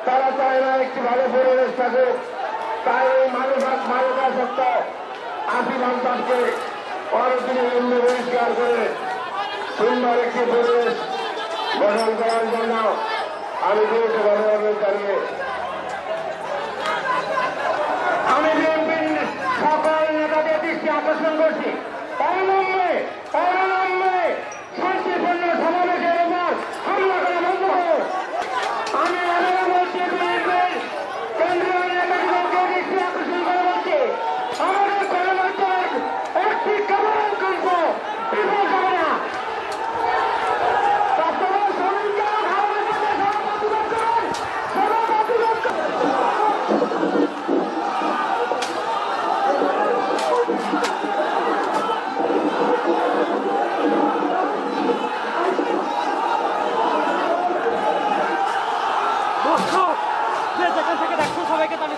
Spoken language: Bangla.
তারা চায় না একটি ভালো পরিবেশ থাকুক। তাই এই মানবাসত্ব আশীর্বাদকে অনেকদিনের জন্য বহিষ্কার করে সুন্দর একটি পরিবেশ গঠন করার জন্য আমি গুরুত্ব ভালোভাবে জানিয়ে আমি বিএনপির সকল নেতাদের দৃষ্টি আকর্ষণ করছি অবিলম্বে শান্তিপূর্ণ সমাবেশের উপর হামলা করা বন্ধ করুন। আমি আবারও বলছি বিএনপির কেন্দ্রীয় নেতাদেরকে দৃষ্টি আকর্ষণ করে বলছি আমাদের গণমাধ্যমের একটি কেবল গল্প বিফল যাবে না। যেখান থেকে দেখছো সবাইকে তাহলে